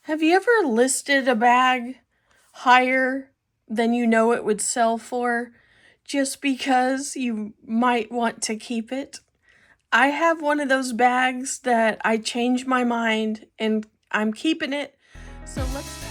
Have you ever listed a bag higher than you know it would sell for just because you might want to keep it? I have one of those bags that I changed my mind and I'm keeping it. So let's.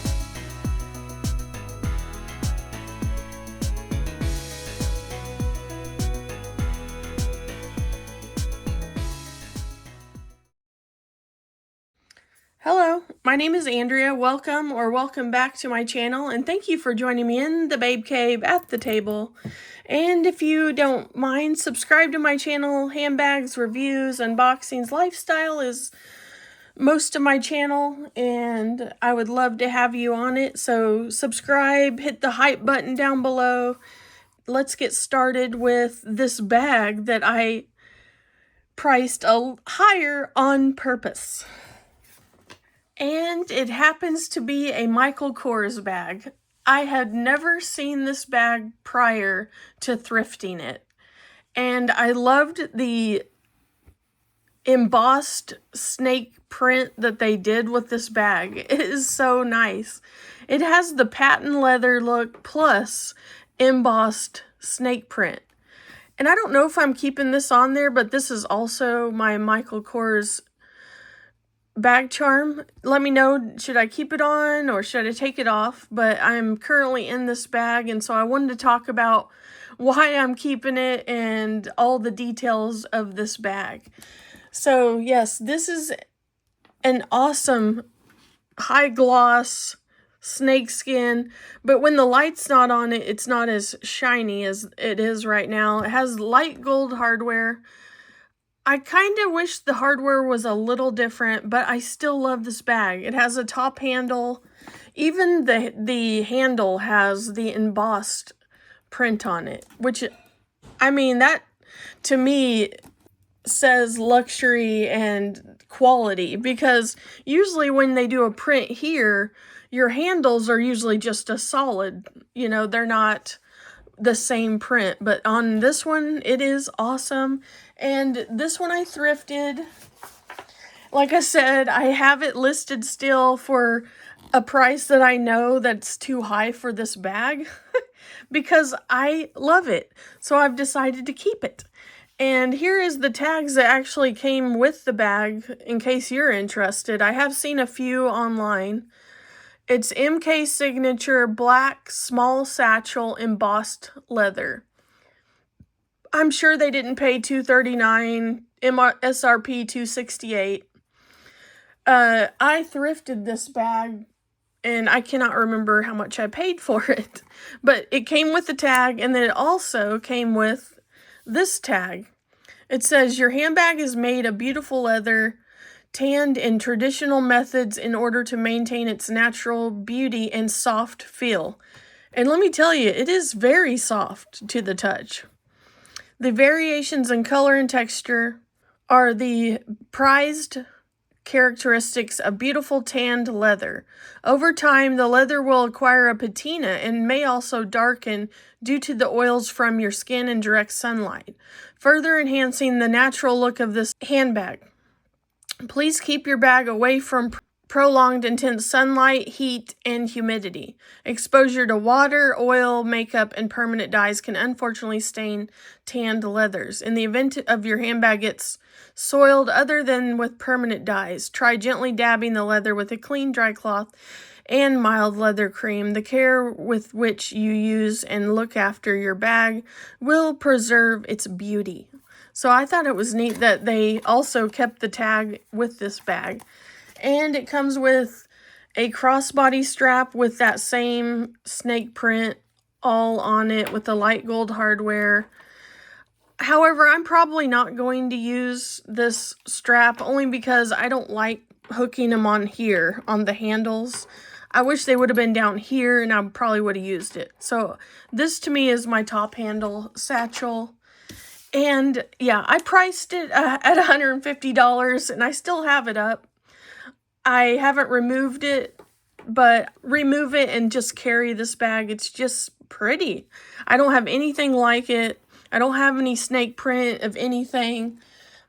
Hello, my name is Andrea. Welcome back to my channel, and thank you for joining me in the Babe Cave at the table. And if you don't mind, subscribe to my channel. Handbags, reviews, unboxings, lifestyle is most of my channel, and I would love to have you on it. So subscribe, hit the hype button down below. Let's get started with this bag that I priced higher on purpose. And it happens to be a Michael Kors bag. I had never seen this bag prior to thrifting it. And I loved the embossed snake print that they did with this bag. It is so nice. It has the patent leather look plus embossed snake print. And I don't know if I'm keeping this on there, but this is also my Michael Kors bag charm. Let me know, should I keep it on or should I take it off? But I'm currently in this bag, and so I wanted to talk about why I'm keeping it and all the details of this bag. So yes, this is an awesome high gloss snakeskin, but when the light's not on it, it's not as shiny as it is right now. It has light gold hardware. I kind of wish the hardware was a little different, but I still love this bag. It has a top handle. Even the handle has the embossed print on it, which, I mean, that to me says luxury and quality, because usually when they do a print here, your handles are usually just a solid, they're not the same print, but on this one it is awesome. And this one I thrifted. Like I said, I have it listed still for a price that I know that's too high for this bag because I love it. So I've decided to keep it. And here is the tags that actually came with the bag in case you're interested. I have seen a few online. It's MK Signature Black Small Satchel Embossed Leather. I'm sure they didn't pay $239, SRP $268. I thrifted this bag, and I cannot remember how much I paid for it. But it came with the tag, and then it also came with this tag. It says, your handbag is made of beautiful leather, tanned in traditional methods in order to maintain its natural beauty and soft feel. And let me tell you, it is very soft to the touch. The variations in color and texture are the prized characteristics of beautiful tanned leather. Over time, the leather will acquire a patina and may also darken due to the oils from your skin and direct sunlight, further enhancing the natural look of this handbag. Please keep your bag away from prolonged intense sunlight, heat, and humidity. Exposure to water, oil, makeup, and permanent dyes can unfortunately stain tanned leathers. In the event of your handbag gets soiled other than with permanent dyes, try gently dabbing the leather with a clean dry cloth and mild leather cream. The care with which you use and look after your bag will preserve its beauty. So I thought it was neat that they also kept the tag with this bag. And it comes with a crossbody strap with that same snake print all on it with the light gold hardware. However, I'm probably not going to use this strap only because I don't like hooking them on here on the handles. I wish they would have been down here and I probably would have used it. So this to me is my top handle satchel. And yeah, I priced it at $150 and I still have it up. I haven't removed it, but remove it and just carry this bag. It's just pretty. I don't have anything like it. I don't have any snake print of anything.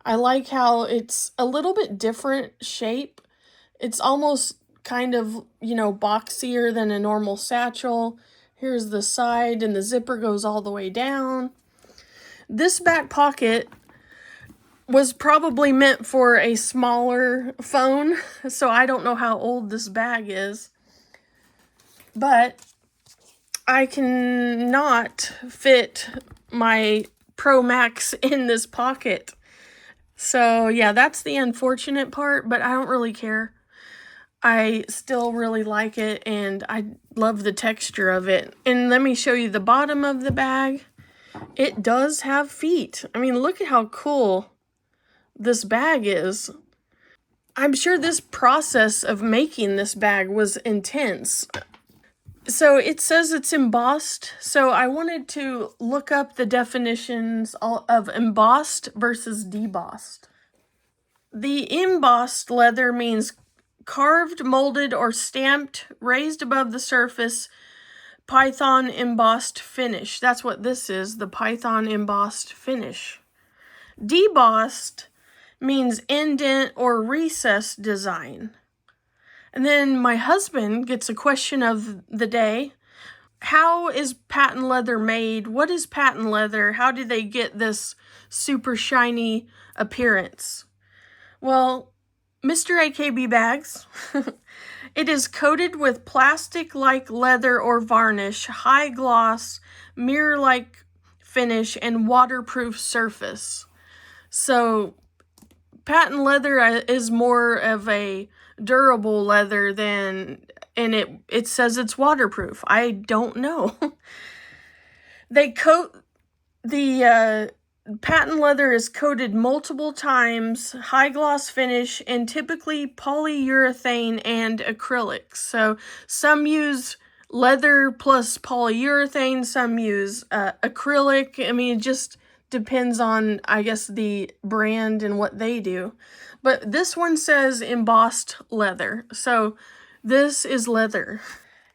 I like how it's a little bit different shape. It's almost kind of, you know, boxier than a normal satchel. Here's the side, and the zipper goes all the way down. This back pocket was probably meant for a smaller phone, so I don't know how old this bag is. But I cannot fit my Pro Max in this pocket. So yeah, that's the unfortunate part, but I don't really care. I still really like it, and I love the texture of it. And let me show you the bottom of the bag. It does have feet. I mean, look at how cool this bag is. I'm sure this process of making this bag was intense. So it says it's embossed, so I wanted to look up the definitions of embossed versus debossed. The embossed leather means carved, molded, or stamped, raised above the surface, python embossed finish. That's what this is, the python embossed finish. Debossed means indent or recessed design. And then my husband gets a question of the day. How is patent leather made? What is patent leather? How do they get this super shiny appearance? Well, Mr. AKBBags, it is coated with plastic-like leather or varnish, high gloss, mirror-like finish, and waterproof surface. So patent leather is more of a durable leather than, and it says it's waterproof. I don't know. They coat the patent leather is coated multiple times, high gloss finish, and typically polyurethane and acrylics. So some use leather plus polyurethane, some use acrylic. I mean, it just depends on, I guess, the brand and what they do. But this one says embossed leather. So this is leather.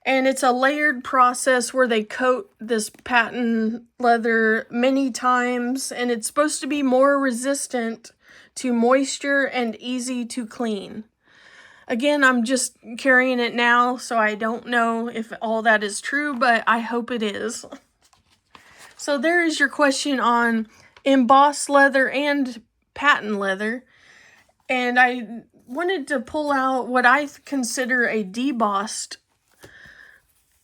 And it's a layered process where they coat this patent leather many times, and it's supposed to be more resistant to moisture and easy to clean. Again, I'm just carrying it now, so I don't know if all that is true, but I hope it is. So there is your question on embossed leather and patent leather. And I wanted to pull out what I consider a debossed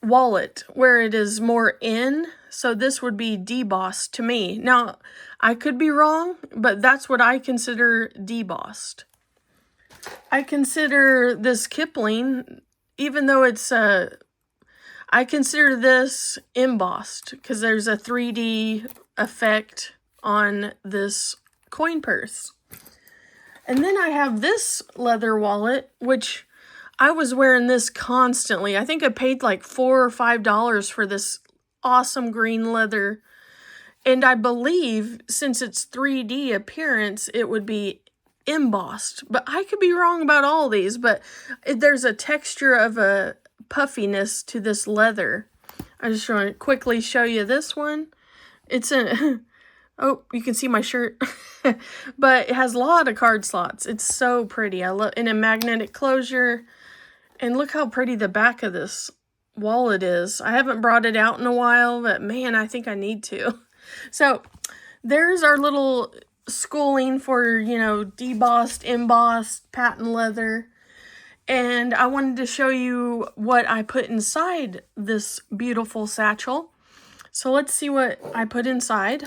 wallet, where it is more in. So this would be debossed to me. Now, I could be wrong, but that's what I consider debossed. I consider this Kipling, even though it's I consider this embossed because there's a 3D effect on this coin purse. And then I have this leather wallet, which I was wearing this constantly. I think I paid like $4 or $5 for this awesome green leather. And I believe since it's 3D appearance, it would be embossed. But I could be wrong about all these, but there's a texture of a puffiness to this leather. I just want to quickly show you this one. It's a... Oh, you can see my shirt. But it has a lot of card slots. It's so pretty. I love in a magnetic closure. And look how pretty the back of this wallet is. I haven't brought it out in a while, but man, I think I need to. So there's our little schooling for, you know, debossed, embossed, patent leather. And I wanted to show you what I put inside this beautiful satchel. So let's see what I put inside.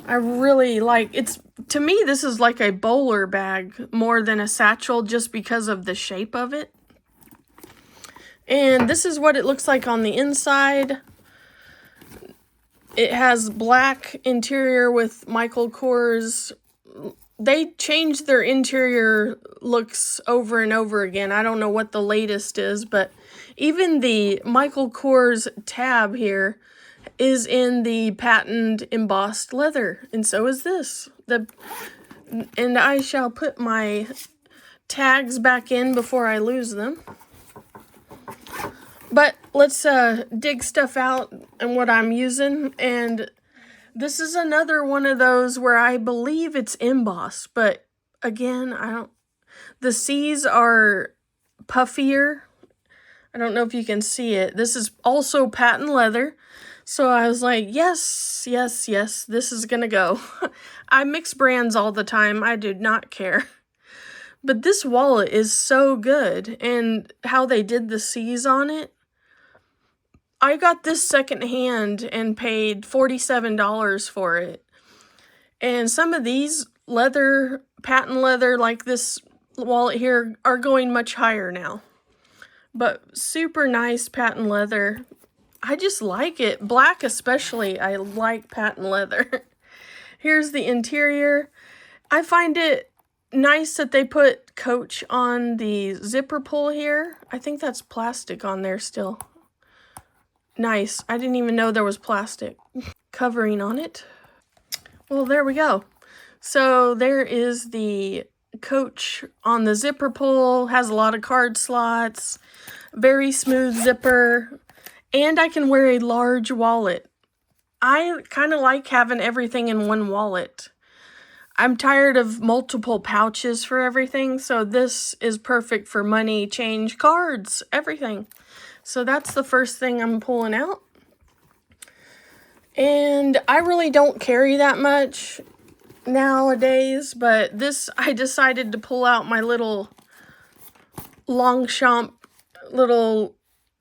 I really like, to me, this is like a bowler bag more than a satchel just because of the shape of it. And this is what it looks like on the inside. It has black interior with Michael Kors. They changed their interior looks over and over again. I don't know what the latest is, but even the Michael Kors tab here is in the patent embossed leather, and so is this. And I shall put my tags back in before I lose them. But let's dig stuff out and what I'm using. And this is another one of those where I believe it's embossed, but again, the C's are puffier. I don't know if you can see it. This is also patent leather. So I was like, yes, yes, yes, this is gonna go. I mix brands all the time. I do not care. But this wallet is so good, and how they did the C's on it. I got this secondhand and paid $47 for it. And some of these leather, patent leather, like this wallet here, are going much higher now. But super nice patent leather. I just like it. Black especially, I like patent leather. Here's the interior. I find it nice that they put Coach on the zipper pull here. I think that's plastic on there still. Nice. I didn't even know there was plastic covering on it. Well, there we go. So there is the Coach on the zipper pull. Has a lot of card slots. Very smooth zipper. And I can wear a large wallet. I kind of like having everything in one wallet. I'm tired of multiple pouches for everything, so this is perfect for money, change, cards, everything. So that's the first thing I'm pulling out. And I really don't carry that much nowadays, but this, I decided to pull out my little Longchamp little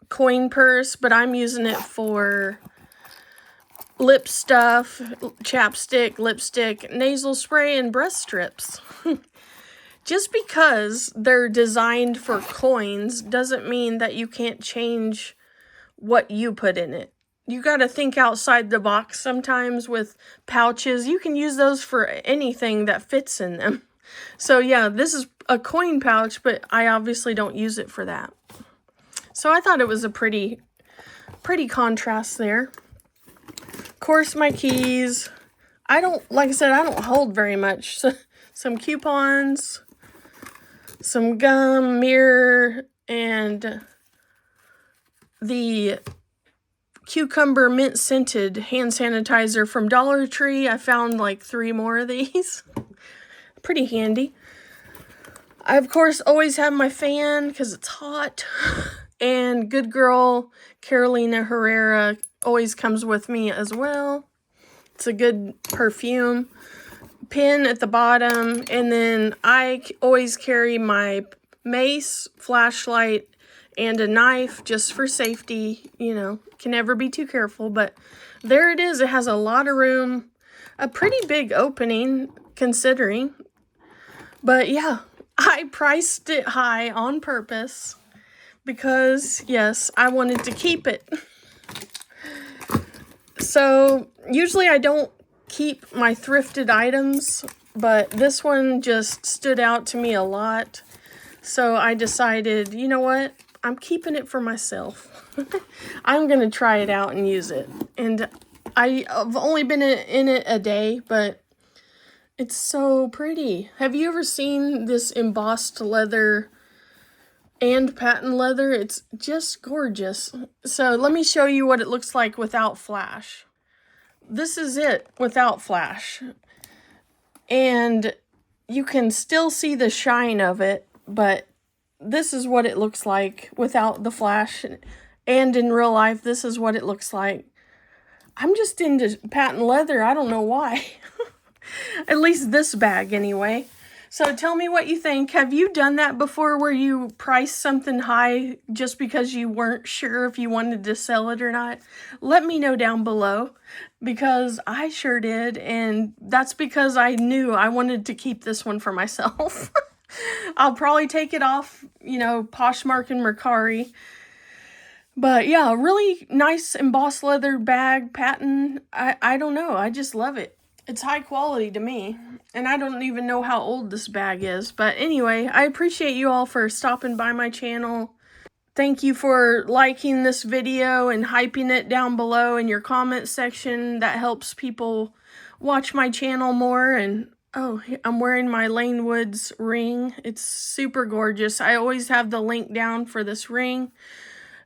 coin purse, but I'm using it for lip stuff, chapstick, lipstick, nasal spray, and breast strips. Just because they're designed for coins doesn't mean that you can't change what you put in it. You got to think outside the box sometimes with pouches. You can use those for anything that fits in them. So yeah, this is a coin pouch, but I obviously don't use it for that. So I thought it was a pretty contrast there. Of course, my keys. Like I said, I don't hold very much. So, some coupons, some gum, mirror, and the cucumber mint scented hand sanitizer from Dollar Tree. I found like 3 more of these. Pretty handy. I, of course, always have my fan because it's hot. And Good Girl Carolina Herrera always comes with me as well. It's a good perfume. Pin at the bottom. And then I always carry my mace, flashlight, and a knife just for safety. You know, can never be too careful. But there it is. It has a lot of room. A pretty big opening considering. But yeah, I priced it high on purpose. Because, yes, I wanted to keep it. So, usually I don't keep my thrifted items, but this one just stood out to me a lot. So, I decided, you know what? I'm keeping it for myself. I'm going to try it out and use it. And I've only been in it a day, but it's so pretty. Have you ever seen this embossed leather and patent leather? It's just gorgeous. So let me show you what it looks like without flash. This is it without flash. And you can still see the shine of it, but this is what it looks like without the flash. And in real life, this is what it looks like. I'm just into patent leather. I don't know why. At least this bag anyway. So tell me what you think. Have you done that before where you priced something high just because you weren't sure if you wanted to sell it or not? Let me know down below because I sure did. And that's because I knew I wanted to keep this one for myself. I'll probably take it off, you know, Poshmark and Mercari. But yeah, really nice embossed leather bag, patent. I don't know. I just love it. It's high quality to me, and I don't even know how old this bag is. But anyway, I appreciate you all for stopping by my channel. Thank you for liking this video and hyping it down below in your comment section. That helps people watch my channel more. And oh, I'm wearing my Lane Woods ring. It's super gorgeous. I always have the link down for this ring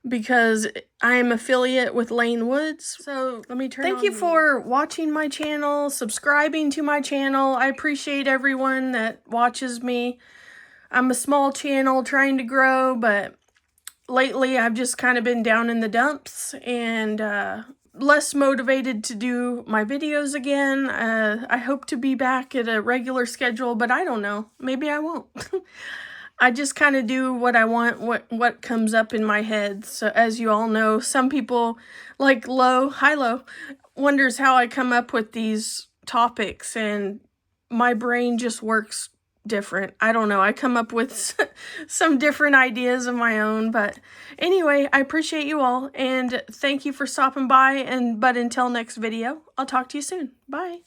because I am affiliate with Lane Woods. So let me turn on. Thank you for watching my channel, subscribing to my channel. I appreciate everyone that watches me. I'm a small channel trying to grow, but lately I've just kind of been down in the dumps and less motivated to do my videos again. I hope to be back at a regular schedule, but I don't know. Maybe I won't. I just kind of do what I want, what comes up in my head. So as you all know, some people like Hi Lo, wonders how I come up with these topics, and my brain just works different. I don't know. I come up with some different ideas of my own, but anyway, I appreciate you all and thank you for stopping by, but until next video, I'll talk to you soon. Bye.